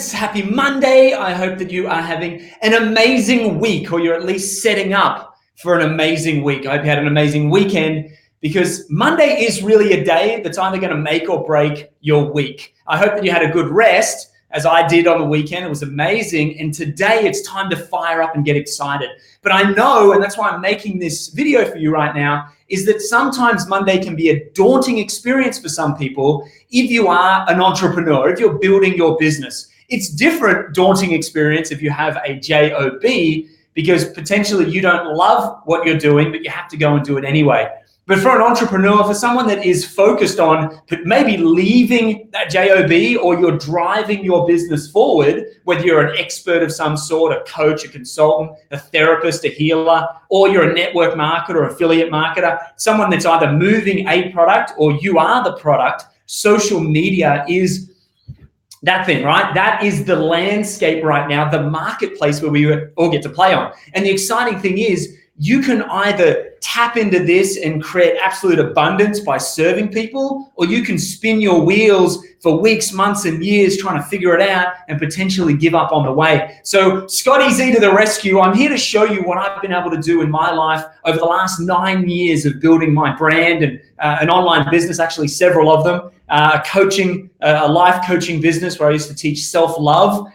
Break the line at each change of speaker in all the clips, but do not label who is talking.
friends, happy Monday. I hope that you are having an amazing week, or you're at least setting up for an amazing week. I hope you had an amazing weekend, because Monday is really a day that's either going to make or break your week. I hope that you had a good rest, as I did on the weekend. It was amazing. And today it's time to fire up and get excited. But I know, and that's why I'm making this video for you right now, is that sometimes Monday can be a daunting experience for some people if you are an entrepreneur, if you're building your business. It's different daunting experience if you have a job, because potentially you don't love what you're doing, but you have to go and do it anyway. But for an entrepreneur, for someone that is focused on maybe leaving that job, or you're driving your business forward, whether you're an expert of some sort, a coach, a consultant, a therapist, a healer, or you're a network marketer, affiliate marketer, someone that's either moving a product or you are the product, social media is that thing, right? That is the landscape right now, the marketplace where we all get to play on. And the exciting thing is, you can either tap into this and create absolute abundance by serving people, or you can spin your wheels for weeks, months, and years trying to figure it out and potentially give up on the way. So Scotty Z to the rescue. I'm here to show you what I've been able to do in my life over the last 9 years of building my brand and an online business, actually several of them, a life coaching business where I used to teach self-love,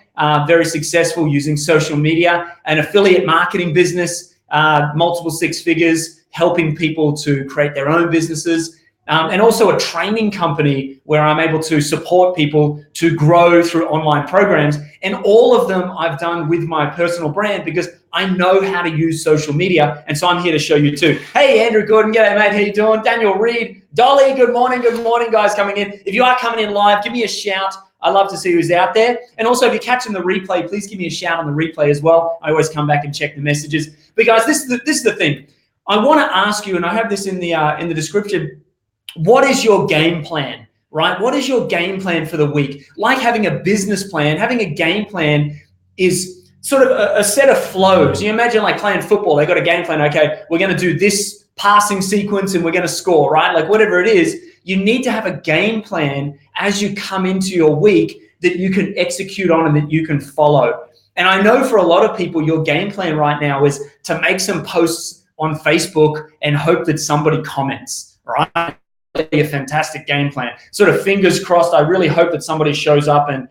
very successful using social media, an affiliate marketing business, multiple six figures, helping people to create their own businesses, and also a training company where I'm able to support people to grow through online programs. And all of them I've done with my personal brand, because I know how to use social media. And so I'm here to show you too. Hey, Andrew Gordon, g'day mate, how you doing? Daniel Reed, Dolly, good morning guys coming in. If you are coming in live, give me a shout. I love to see who's out there. And also, if you're catching the replay, please give me a shout on the replay as well. I always come back and check the messages. But guys, this is the thing. I want to ask you, and I have this in the description. What is your game plan, right? What is your game plan for the week? Like having a business plan, having a game plan is sort of a set of flows. You imagine like playing football. They got a game plan. Okay, we're going to do this passing sequence and we're going to score, right? Like whatever it is, you need to have a game plan as you come into your week that you can execute on and that you can follow. And I know for a lot of people, your game plan right now is to make some posts on Facebook and hope that somebody comments, right? A fantastic game plan. Sort of fingers crossed. I really hope that somebody shows up and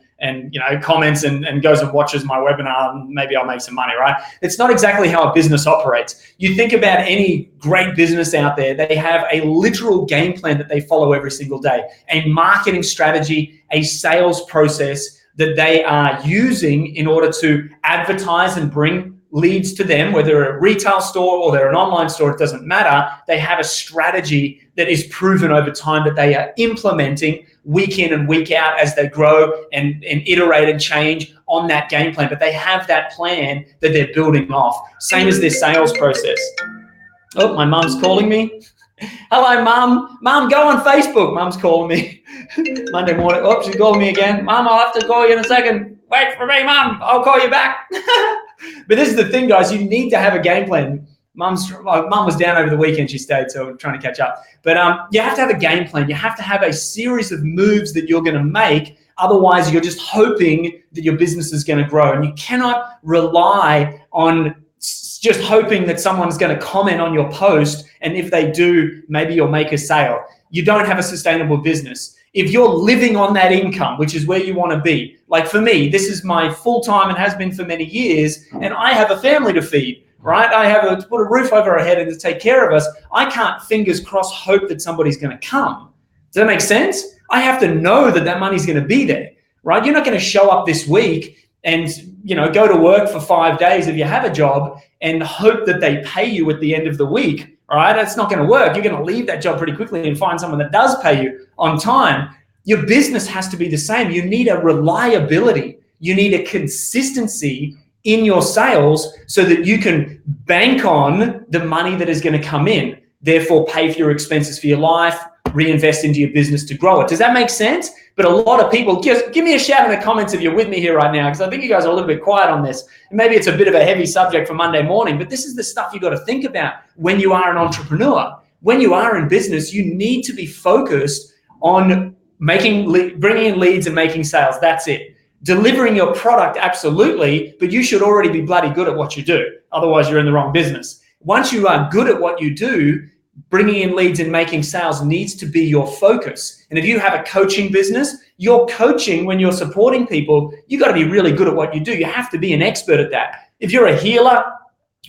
comments and goes and watches my webinar, and maybe I'll make some money, right? It's not exactly how a business operates. You think about any great business out there, they have a literal game plan that they follow every single day, a marketing strategy, a sales process that they are using in order to advertise and bring leads to them, whether they're a retail store or they're an online store, it doesn't matter. They have a strategy that is proven over time that they are implementing week in and week out as they grow and iterate and change on that game plan. But they have that plan that they're building off. Same as their sales process. Oh, my mum's calling me. Hello, Mum. Mum, go on Facebook. Mum's calling me Monday morning. Oh, she's calling me again. Mum, I'll have to call you in a second. Wait for me, Mum. I'll call you back. But this is the thing, guys. You need to have a game plan. Mum was down over the weekend. She stayed, so I'm trying to catch up. But you have to have a game plan. You have to have a series of moves that you're going to make. Otherwise, you're just hoping that your business is going to grow. And you cannot rely on just hoping that someone's going to comment on your post. And if they do, maybe you'll make a sale. You don't have a sustainable business. If you're living on that income, which is where you want to be, like for me, this is my full-time and has been for many years, and I have a family to feed, right? I have to put a roof over our head and to take care of us. I can't, fingers crossed, hope that somebody's going to come. Does that make sense? I have to know that that money's going to be there, right? You're not going to show up this week and go to work for 5 days if you have a job and hope that they pay you at the end of the week. All right, that's not going to work. You're going to leave that job pretty quickly and find someone that does pay you on time. Your business has to be the same. You need a reliability. You need a consistency in your sales so that you can bank on the money that is going to come in, therefore pay for your expenses for your life, reinvest into your business to grow it. Does that make sense? But a lot of people, just give me a shout in the comments if you're with me here right now, because I think you guys are a little bit quiet on this. And maybe it's a bit of a heavy subject for Monday morning, but this is the stuff you got to think about when you are an entrepreneur. When you are in business, you need to be focused on bringing in leads and making sales. That's it. Delivering your product, absolutely, but you should already be bloody good at what you do. Otherwise, you're in the wrong business. Once you are good at what you do, bringing in leads and making sales needs to be your focus. And if you have a coaching business, your coaching, when you're supporting people, you got to be really good at what you do. You have to be an expert at that. If you're a healer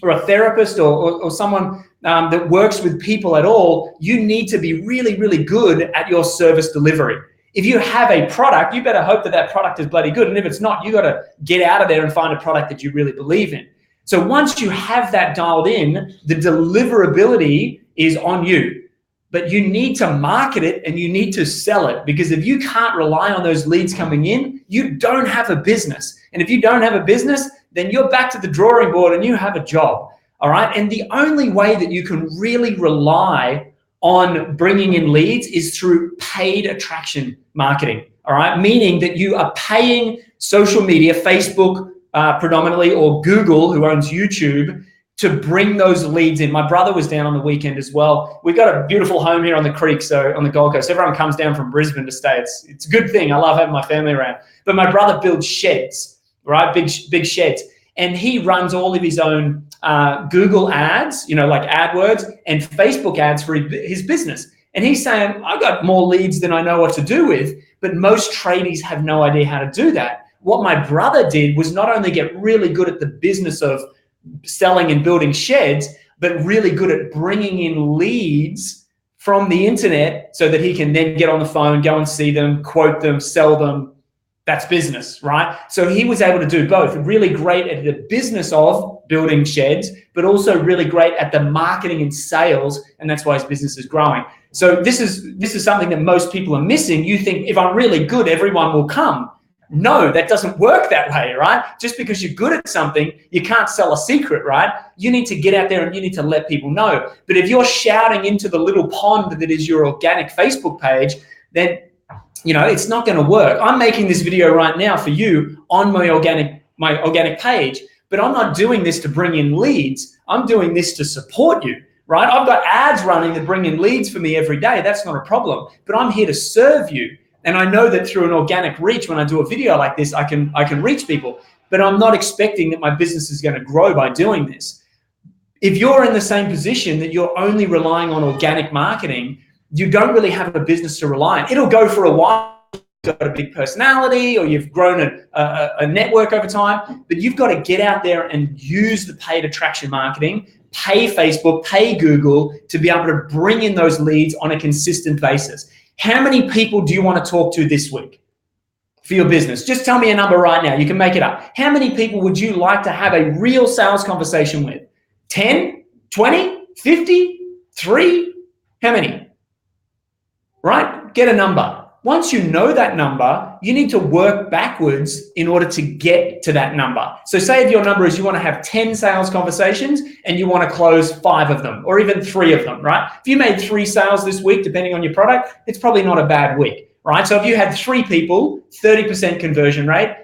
or a therapist or someone that works with people at all, you need to be really, really good at your service delivery. If you have a product, you better hope that that product is bloody good. And if it's not, you got to get out of there and find a product that you really believe in. So once you have that dialed in, the deliverability is on you. But you need to market it and you need to sell it, because if you can't rely on those leads coming in, you don't have a business. And if you don't have a business, then you're back to the drawing board and you have a job. All right. And the only way that you can really rely on bringing in leads is through paid attraction marketing. All right. Meaning that you are paying social media, Facebook predominantly, or Google, who owns YouTube, to bring those leads in. My brother was down on the weekend as well. We've got a beautiful home here on the creek, so on the Gold Coast. Everyone comes down from Brisbane to stay. It's a good thing. I love having my family around. But my brother builds sheds, right? Big sheds. And he runs all of his own Google ads, like AdWords, and Facebook ads for his business. And he's saying, I've got more leads than I know what to do with, but most tradies have no idea how to do that. What my brother did was not only get really good at the business of selling and building sheds, but really good at bringing in leads from the internet so that he can then get on the phone, go and see them, quote them, sell them. That's business, right? So he was able to do both. Really great at the business of building sheds, but also really great at the marketing and sales, and that's why his business is growing. So this is something that most people are missing. You think, if I'm really good, everyone will come. No, that doesn't work that way, right? Just because you're good at something, you can't sell a secret, right? You need to get out there and you need to let people know. But if you're shouting into the little pond that is your organic Facebook page, then it's not going to work. I'm making this video right now for you on my organic page, but I'm not doing this to bring in leads. I'm doing this to support you, right? I've got ads running that bring in leads for me every day. That's not a problem, but I'm here to serve you. And I know that through an organic reach, when I do a video like this, I can reach people, but I'm not expecting that my business is going to grow by doing this. If you're in the same position that you're only relying on organic marketing, you don't really have a business to rely on. It'll go for a while. You've got a big personality or you've grown a network over time, but you've got to get out there and use the paid attraction marketing, pay Facebook, pay Google to be able to bring in those leads on a consistent basis. How many people do you want to talk to this week for your business? Just tell me a number right now. You can make it up. How many people would you like to have a real sales conversation with? 10, 20, 50, 3? How many? Right? Get a number. Once you know that number, you need to work backwards in order to get to that number. So say if your number is you want to have 10 sales conversations and you want to close 5 of them or even 3 of them, right? If you made 3 sales this week, depending on your product, it's probably not a bad week, right? So if you had 3 people, 30% conversion rate,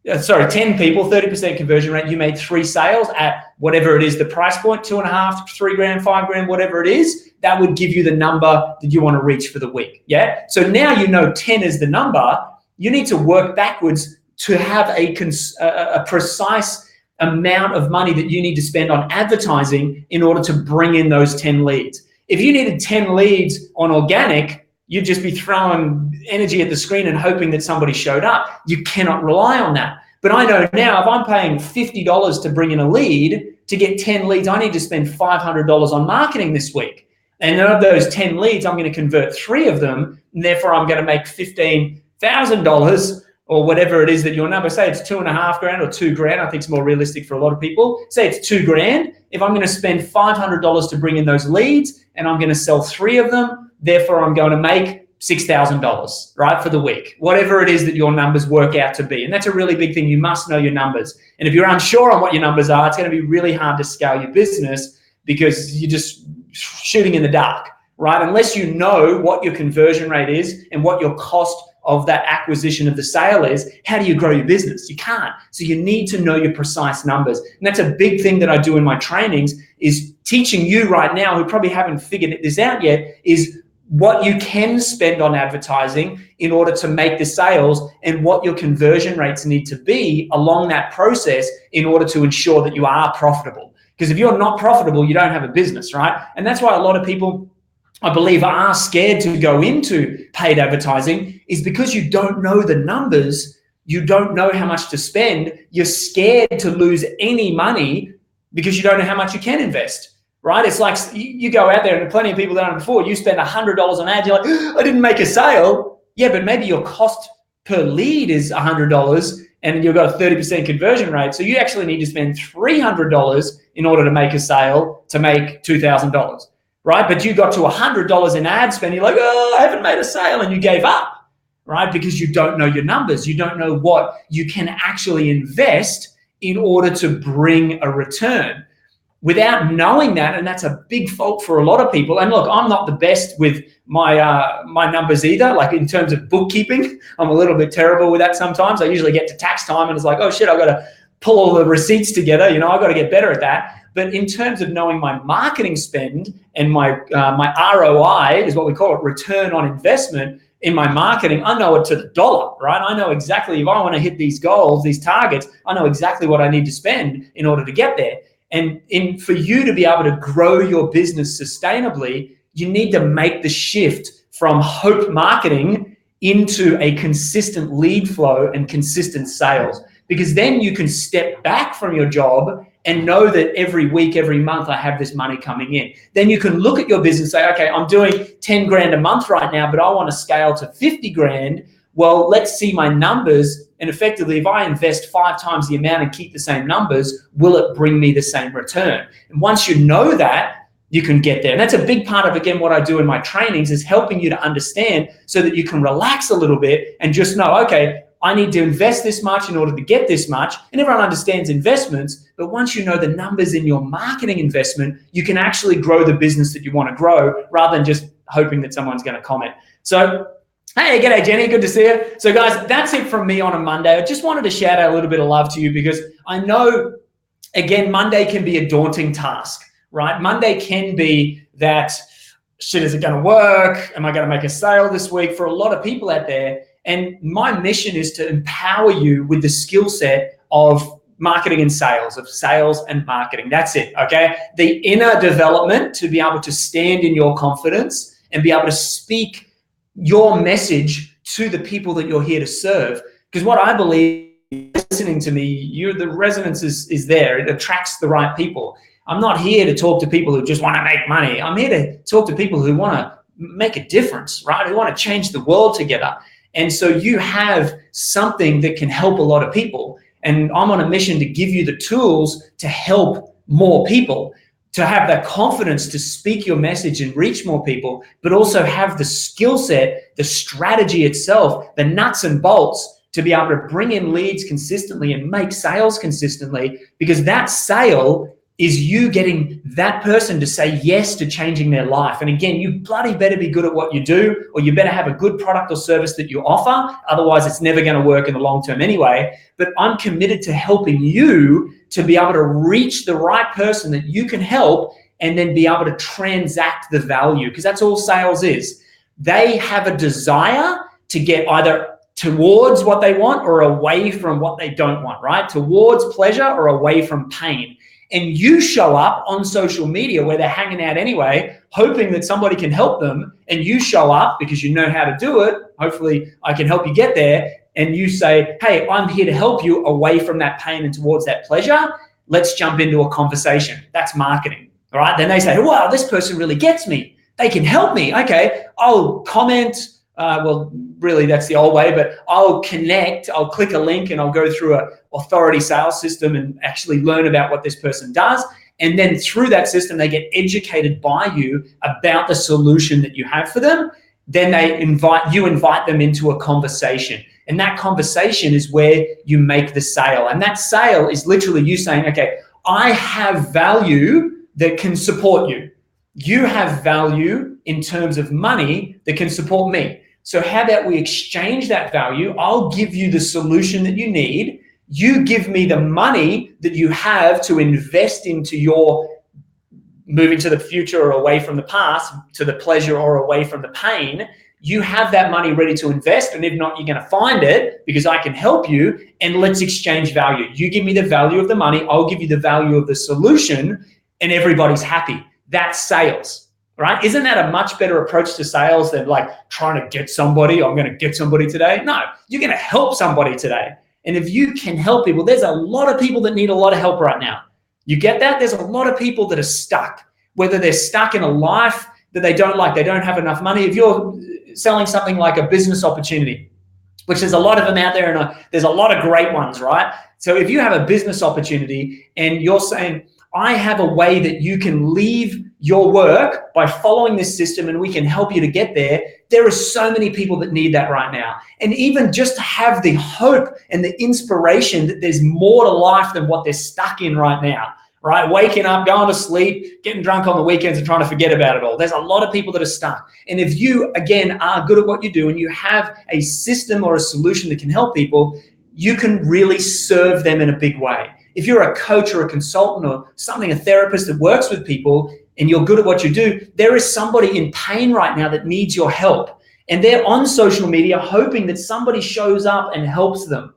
10 people, 30% conversion rate, you made 3 sales at whatever it is, the price point, 2.5, 3 grand, 5 grand, whatever it is, that would give you the number that you want to reach for the week. Yeah. So now you know 10 is the number. You need to work backwards to have a precise amount of money that you need to spend on advertising in order to bring in those 10 leads. If you needed 10 leads on organic, you'd just be throwing energy at the screen and hoping that somebody showed up. You cannot rely on that. But I know now if I'm paying $50 to bring in a lead, to get 10 leads, I need to spend $500 on marketing this week. And of those 10 leads, I'm going to convert 3 of them. And therefore, I'm going to make $15,000 or whatever it is that your number, say it's 2.5 grand or 2 grand. I think it's more realistic for a lot of people. Say it's 2 grand. If I'm going to spend $500 to bring in those leads and I'm going to sell 3 of them, therefore, I'm going to make $6,000, right, for the week, whatever it is that your numbers work out to be. And that's a really big thing. You must know your numbers. And if you're unsure on what your numbers are, it's going to be really hard to scale your business because you're just shooting in the dark, right? Unless you know what your conversion rate is and what your cost of that acquisition of the sale is, how do you grow your business? You can't. So you need to know your precise numbers. And that's a big thing that I do in my trainings is teaching you right now who probably haven't figured this out yet is what you can spend on advertising in order to make the sales, and what your conversion rates need to be along that process in order to ensure that you are profitable. Because if you're not profitable, you don't have a business, right? And that's why a lot of people, I believe, are scared to go into paid advertising, is because you don't know the numbers. You don't know how much to spend. You're scared to lose any money because you don't know how much you can invest. Right? It's like you go out there, and plenty of people done it before. You spend $100 on ads. You're like, I didn't make a sale. Yeah, but maybe your cost per lead is $100 and you've got a 30% conversion rate. So you actually need to spend $300 in order to make a sale to make $2,000, right? But you got to $100 in ad spend. You're like, oh, I haven't made a sale, and you gave up, right? Because you don't know your numbers. You don't know what you can actually invest in order to bring a return. Without knowing that, and that's a big fault for a lot of people. And look, I'm not the best with my numbers either. Like in terms of bookkeeping, I'm a little bit terrible with that sometimes. I usually get to tax time and it's like, oh shit, I've got to pull all the receipts together. You know, I've got to get better at that. But in terms of knowing my marketing spend and my ROI is what we call it, return on investment in my marketing, I know it to the dollar, right? I know exactly if I want to hit these goals, these targets, I know exactly what I need to spend in order to get there. And for you to be able to grow your business sustainably, you need to make the shift from hope marketing into a consistent lead flow and consistent sales. Because then you can step back from your job and know that every week, every month, I have this money coming in. Then you can look at your business and say, okay, I'm doing 10 grand a month right now, but I want to scale to 50 grand. Well, let's see my numbers. And effectively, if I invest 5 times the amount and keep the same numbers, will it bring me the same return? And once you know that, you can get there. And that's a big part of, again, what I do in my trainings is helping you to understand so that you can relax a little bit and just know, okay, I need to invest this much in order to get this much. And everyone understands investments, but once you know the numbers in your marketing investment, you can actually grow the business that you want to grow rather than just hoping that someone's going to comment. So, hey, g'day, Jenny. Good to see you. So, guys, that's it from me on a Monday. I just wanted to shout out a little bit of love to you because I know, again, Monday can be a daunting task, right? Monday can be that, shit, is it going to work? Am I going to make a sale this week? For a lot of people out there. And my mission is to empower you with the skill set of marketing and sales, of sales and marketing. That's it, okay? The inner development to be able to stand in your confidence and be able to speak your message to the people that you're here to serve. Because what I believe, listening to me, the resonance is there. It attracts the right people. I'm not here to talk to people who just want to make money. I'm here to talk to people who want to make a difference, right? Who want to change the world together. And so you have something that can help a lot of people. And I'm on a mission to give you the tools to help more people, to have that confidence to speak your message and reach more people, but also have the skill set, the strategy itself, the nuts and bolts to be able to bring in leads consistently and make sales consistently, because that sale is you getting that person to say yes to changing their life. And again, you bloody better be good at what you do, or you better have a good product or service that you offer. Otherwise, it's never going to work in the long term anyway. But I'm committed to helping you to be able to reach the right person that you can help and then be able to transact the value, because that's all sales is. They have a desire to get either towards what they want or away from what they don't want, right? Towards pleasure or away from pain. And you show up on social media where they're hanging out anyway, hoping that somebody can help them. And you show up because you know how to do it. Hopefully I can help you get there. And you say, hey, I'm here to help you away from that pain and towards that pleasure. Let's jump into a conversation. That's marketing, all right? Then they say, wow, this person really gets me. They can help me. Okay, I'll comment. Well, really, that's the old way, but I'll connect, I'll click a link and I'll go through a authority sales system and actually learn about what this person does. And then through that system, they get educated by you about the solution that you have for them. Then they invite them into a conversation. And that conversation is where you make the sale. And that sale is literally you saying, okay, I have value that can support you. You have value in terms of money that can support me. So how about we exchange that value? I'll give you the solution that you need. You give me the money that you have to invest into your moving to the future or away from the past, to the pleasure or away from the pain, you have that money ready to invest. And if not, you're going to find it because I can help you, and let's exchange value. You give me the value of the money, I'll give you the value of the solution, and everybody's happy. That's sales, right? Isn't that a much better approach to sales than like trying to get somebody? I'm going to get somebody today. No, you're going to help somebody today. And if you can help people, there's a lot of people that need a lot of help right now. You get that? There's a lot of people that are stuck, whether they're stuck in a life that they don't like, they don't have enough money. If you're selling something like a business opportunity, which there's a lot of them out there, and there's a lot of great ones, right? So if you have a business opportunity and you're saying, I have a way that you can leave your work by following this system and we can help you to get there, there are so many people that need that right now. And even just to have the hope and the inspiration that there's more to life than what they're stuck in right now, right? Waking up, going to sleep, getting drunk on the weekends and trying to forget about it all. There's a lot of people that are stuck. And if you, again, are good at what you do and you have a system or a solution that can help people, you can really serve them in a big way. If you're a coach or a consultant or something, a therapist that works with people and you're good at what you do, there is somebody in pain right now that needs your help. And they're on social media hoping that somebody shows up and helps them.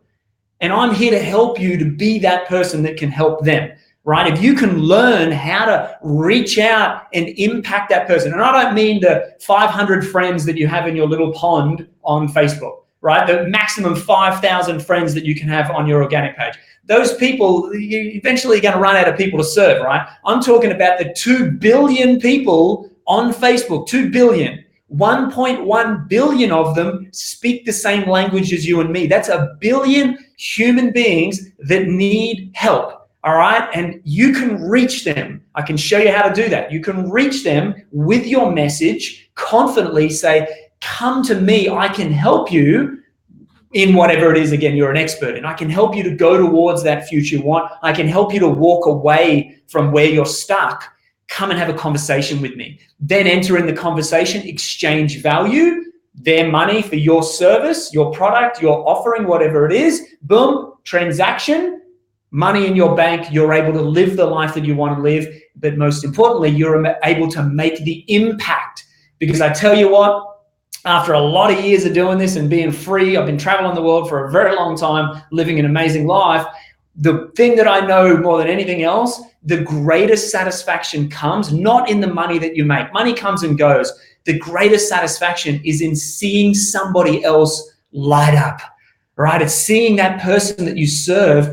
And I'm here to help you to be that person that can help them, right? If you can learn how to reach out and impact that person, and I don't mean the 500 friends that you have in your little pond on Facebook, right? The maximum 5,000 friends that you can have on your organic page. Those people, you eventually going to run out of people to serve, right? I'm talking about the 2 billion people on Facebook, 2 billion. 1.1 billion of them speak the same language as you and me. That's a billion human beings that need help, all right? And you can reach them. I can show you how to do that. You can reach them with your message, confidently say, come to me, I can help you in whatever it is, again, you're an expert in. I can help you to go towards that future you want. I can help you to walk away from where you're stuck. Come and have a conversation with me. Then enter in the conversation, exchange value, their money for your service, your product, your offering, whatever it is. Boom, transaction, money in your bank. You're able to live the life that you want to live. But most importantly, you're able to make the impact. Because I tell you what, after a lot of years of doing this and being free, I've been traveling the world for a very long time, living an amazing life. The thing that I know more than anything else, the greatest satisfaction comes not in the money that you make. Money comes and goes. The greatest satisfaction is in seeing somebody else light up, right? It's seeing that person that you serve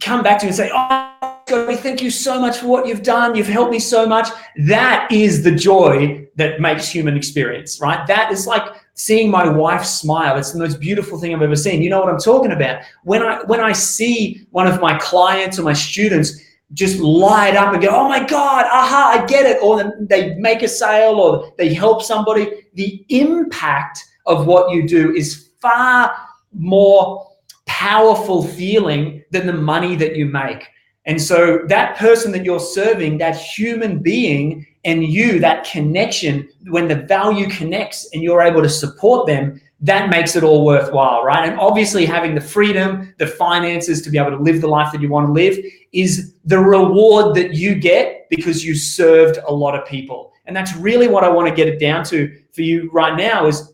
come back to you and say, oh, Scotty, thank you so much for what you've done. You've helped me so much. That is the joy that makes human experience, right? That is like seeing my wife smile. It's the most beautiful thing I've ever seen. You know what I'm talking about? When I see one of my clients or my students just light up and go, oh my God, aha, I get it. Or they make a sale or they help somebody. The impact of what you do is far more powerful feeling than the money that you make. And so that person that you're serving, that human being and you, that connection, when the value connects and you're able to support them, that makes it all worthwhile, right? And obviously having the freedom, the finances to be able to live the life that you want to live is the reward that you get because you served a lot of people. And that's really what I want to get it down to for you right now is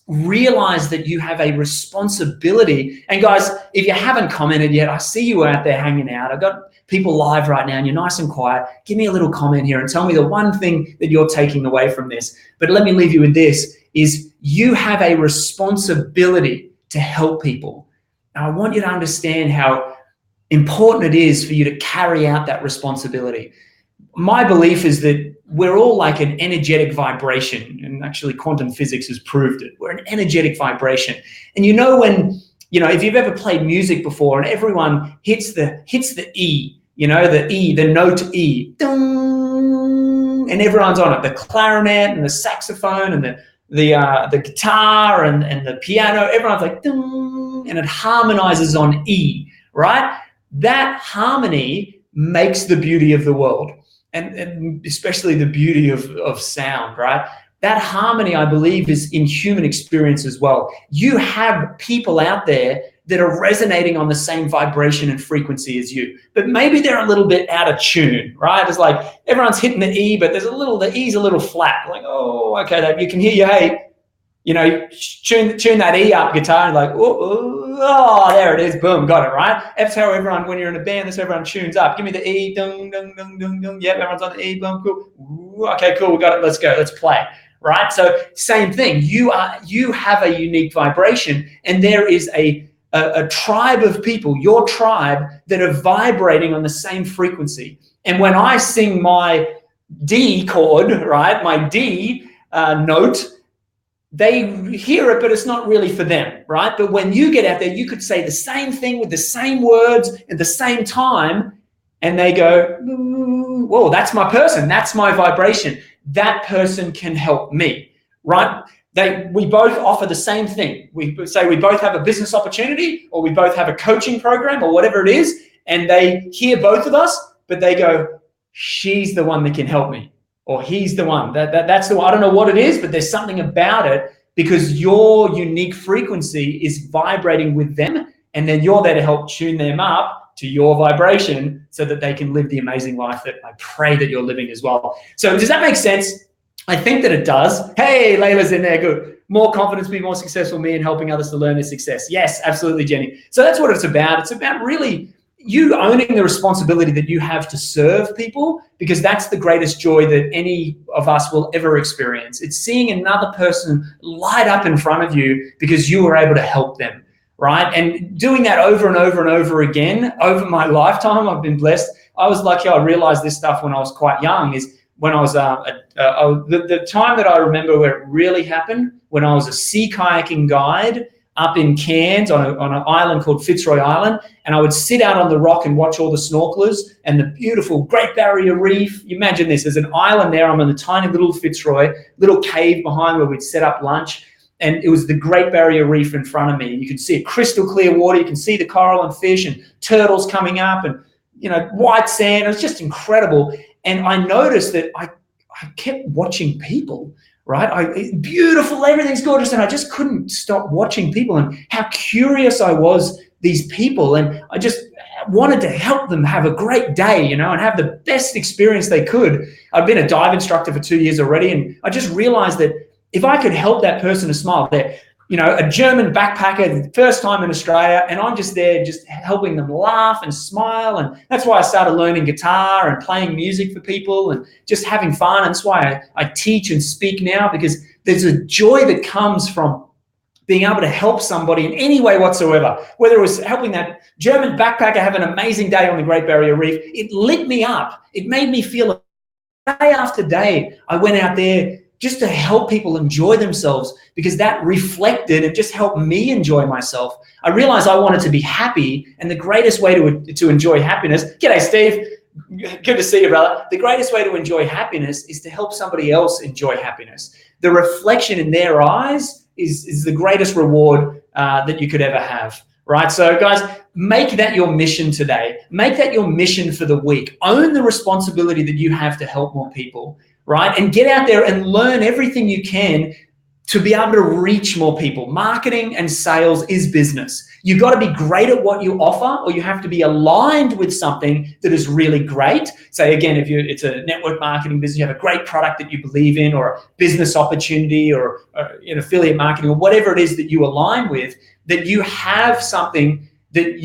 realize that you have a responsibility. And guys, if you haven't commented yet, I see you out there hanging out. I've got people live right now and you're nice and quiet. Give me a little comment here and tell me the one thing that you're taking away from this. But let me leave you with this, is you have a responsibility to help people. And I want you to understand how important it is for you to carry out that responsibility. My belief is that we're all like an energetic vibration, and actually quantum physics has proved it. We're an energetic vibration. And you know when, you know, if you've ever played music before and everyone hits the E, you know, the E, the note E, ding, and everyone's on it, the clarinet and the saxophone and the guitar and the piano, everyone's like, ding, and it harmonizes on E, right? That harmony makes the beauty of the world. And especially the beauty of sound, right? That harmony, I believe, is in human experience as well. You have people out there that are resonating on the same vibration and frequency as you, but maybe they're a little bit out of tune, right? It's like everyone's hitting the E, but the E's a little flat. Like, oh, okay, you can hear you, hey, tune that E up guitar and like, oh, there it is, boom, got it, right? That's how everyone, when you're in a band, that's how everyone tunes up. Give me the E, dung, dung, dung, dung, dung. Yep, everyone's on the E, boom, cool. Ooh, okay, cool, we got it, let's go, let's play. Right? So same thing. You have a unique vibration, and there is a tribe of people, your tribe, that are vibrating on the same frequency. And when I sing my D chord, right, my D note, they hear it, but it's not really for them, right? But when you get out there, you could say the same thing with the same words at the same time, and they go, whoa, that's my person, that's my vibration. That person can help me, right? We both offer the same thing. We say we both have a business opportunity, or we both have a coaching program, or whatever it is, and they hear both of us, but they go, she's the one that can help me, or he's the one. That's the one. I don't know what it is, but there's something about it, because your unique frequency is vibrating with them, and then you're there to help tune them up to your vibration so that they can live the amazing life that I pray that you're living as well. So does that make sense? I think that it does. Hey, Layla's in there, good. More confidence, be more successful, me, and helping others to learn their success. Yes, absolutely, Jenny. So that's what it's about. It's about really you owning the responsibility that you have to serve people, because that's the greatest joy that any of us will ever experience. It's seeing another person light up in front of you because you were able to help them. Right? And doing that over and over and over again, over my lifetime, I've been blessed. I was lucky. I realized this stuff when I was quite young, is when I was, the time that I remember where it really happened, when I was a sea kayaking guide up in Cairns on an island called Fitzroy Island. And I would sit out on the rock and watch all the snorkelers and the beautiful Great Barrier Reef. You imagine this, there's an island there. I'm in the tiny little Fitzroy, little cave behind where we'd set up lunch. And it was the Great Barrier Reef in front of me. You can see a crystal clear water. You can see the coral and fish and turtles coming up and, white sand. It was just incredible. And I noticed that I kept watching people, right? Beautiful, everything's gorgeous. And I just couldn't stop watching people and how curious I was, these people. And I just wanted to help them have a great day, and have the best experience they could. I've been a dive instructor for 2 years already. And I just realized that if I could help that person to smile, they're, a German backpacker, first time in Australia, and I'm just there just helping them laugh and smile. And that's why I started learning guitar and playing music for people and just having fun. And that's why I teach and speak now, because there's a joy that comes from being able to help somebody in any way whatsoever. Whether it was helping that German backpacker have an amazing day on the Great Barrier Reef, it lit me up. It made me feel day after day, I went out there just to help people enjoy themselves, because that reflected, it just helped me enjoy myself. I realized I wanted to be happy, and the greatest way to enjoy happiness, g'day Steve, good to see you, brother. The greatest way to enjoy happiness is to help somebody else enjoy happiness. The reflection in their eyes is the greatest reward that you could ever have. Right? So guys, make that your mission today. Make that your mission for the week. Own the responsibility that you have to help more people, right? And get out there and learn everything you can to be able to reach more people. Marketing and sales is business. You've got to be great at what you offer, or you have to be aligned with something that is really great. Say again, if it's a network marketing business, you have a great product that you believe in, or a business opportunity, or affiliate marketing, or whatever it is that you align with, that you have something that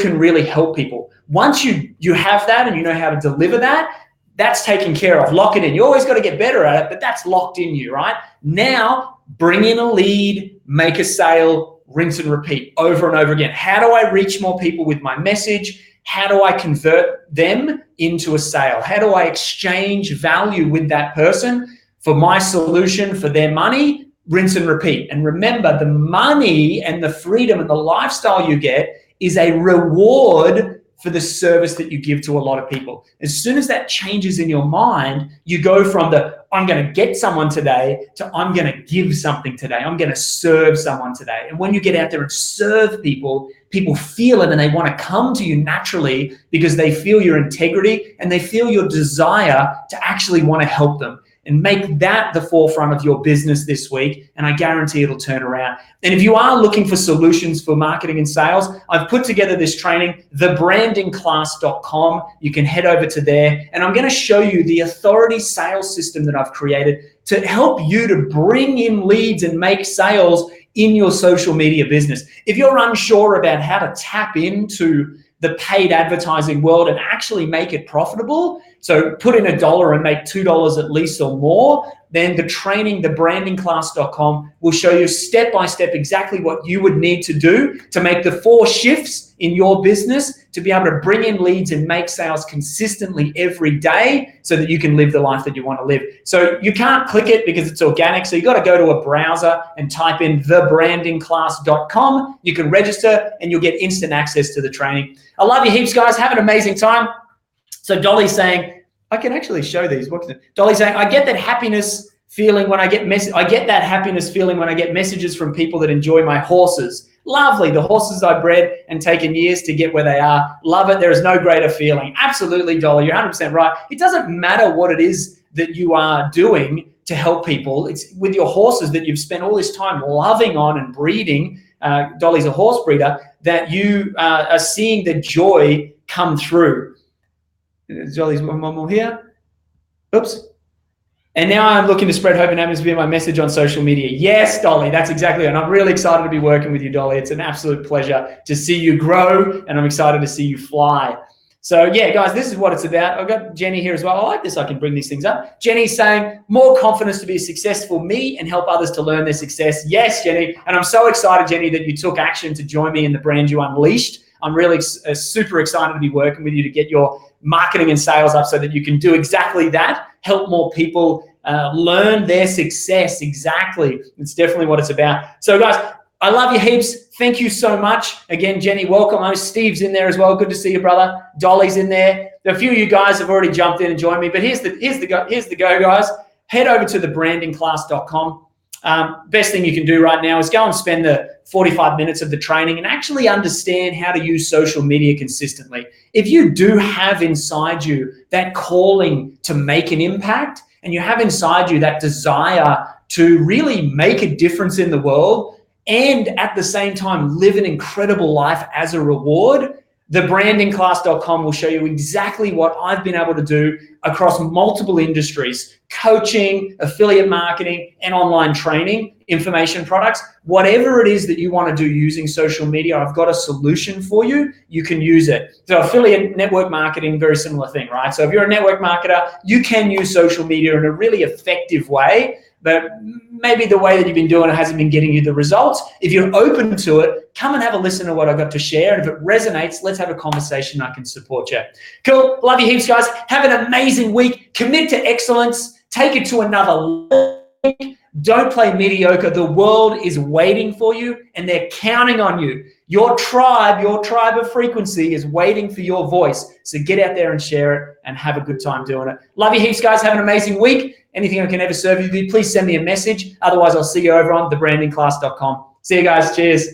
can really help people. Once you have that and you know how to deliver that, that's taken care of. Lock it in. You always got to get better at it, but that's locked in you, right? Now, bring in a lead, make a sale, rinse and repeat over and over again. How do I reach more people with my message? How do I convert them into a sale? How do I exchange value with that person for my solution, for their money? Rinse and repeat. And remember, the money and the freedom and the lifestyle you get is a reward for the service that you give to a lot of people. As soon as that changes in your mind, you go from the I'm going to get someone today to I'm going to give something today. I'm going to serve someone today. And when you get out there and serve people, people feel it and they want to come to you naturally, because they feel your integrity and they feel your desire to actually want to help them. and make that the forefront of your business this week, and I guarantee it'll turn around. And if you are looking for solutions for marketing and sales, I've put together this training, thebrandingclass.com. You can head over to there, and I'm going to show you the authority sales system that I've created to help you to bring in leads and make sales in your social media business. If you're unsure about how to tap into the paid advertising world and actually make it profitable, so put in $1 and make $2 at least or more, then the training, thebrandingclass.com, will show you step by step exactly what you would need to do to make the 4 shifts in your business to be able to bring in leads and make sales consistently every day so that you can live the life that you want to live. So you can't click it because it's organic. So you got to go to a browser and type in thebrandingclass.com. You can register and you'll get instant access to the training. I love you heaps, guys. Have an amazing time. So Dolly's saying, I can actually show these. Dolly's saying, I get that happiness feeling when I get messages from people that enjoy my horses. Lovely. The horses I bred and taken years to get where they are. Love it. There is no greater feeling. Absolutely, Dolly. You're 100% right. It doesn't matter what it is that you are doing to help people. It's with your horses that you've spent all this time loving on and breeding. Dolly's a horse breeder, that you are seeing the joy come through. Dolly's one more here. Oops. And now I'm looking to spread hope and happiness via my message on social media. Yes, Dolly, that's exactly it. And I'm really excited to be working with you, Dolly. It's an absolute pleasure to see you grow, and I'm excited to see you fly. So yeah, guys, this is what it's about. I've got Jenny here as well. I like this. I can bring these things up. Jenny's saying, more confidence to be a successful me and help others to learn their success. Yes, Jenny. And I'm so excited, Jenny, that you took action to join me in the Brand You Unleashed. I'm really super excited to be working with you to get your marketing and sales up so that you can do exactly that, help more people learn their success. Exactly. It's definitely what it's about. So guys, I love you heaps. Thank you so much. Again, Jenny, welcome. I know Steve's in there as well. Good to see you, brother. Dolly's in there. A few of you guys have already jumped in and joined me, but here's the go, guys. Head over to thebrandingclass.com. Best thing you can do right now is go and spend the 45 minutes of the training and actually understand how to use social media consistently. If you do have inside you that calling to make an impact, and you have inside you that desire to really make a difference in the world and at the same time live an incredible life as a reward, thebrandingclass.com will show you exactly what I've been able to do across multiple industries: coaching, affiliate marketing, and online training, information products. Whatever it is that you want to do using social media, I've got a solution for you. You can use it. So affiliate network marketing, very similar thing, right? So if you're a network marketer, you can use social media in a really effective way, but maybe the way that you've been doing it hasn't been getting you the results. If you're open to it, come and have a listen to what I've got to share. And if it resonates, let's have a conversation. I can support you. Cool. Love you heaps, guys. Have an amazing week. Commit to excellence. Take it to another level. Don't play mediocre. The world is waiting for you, and they're counting on you. Your tribe of frequency is waiting for your voice. So get out there and share it and have a good time doing it. Love you heaps, guys. Have an amazing week. Anything I can ever serve you with, please send me a message. Otherwise, I'll see you over on thebrandingclass.com. See you guys. Cheers.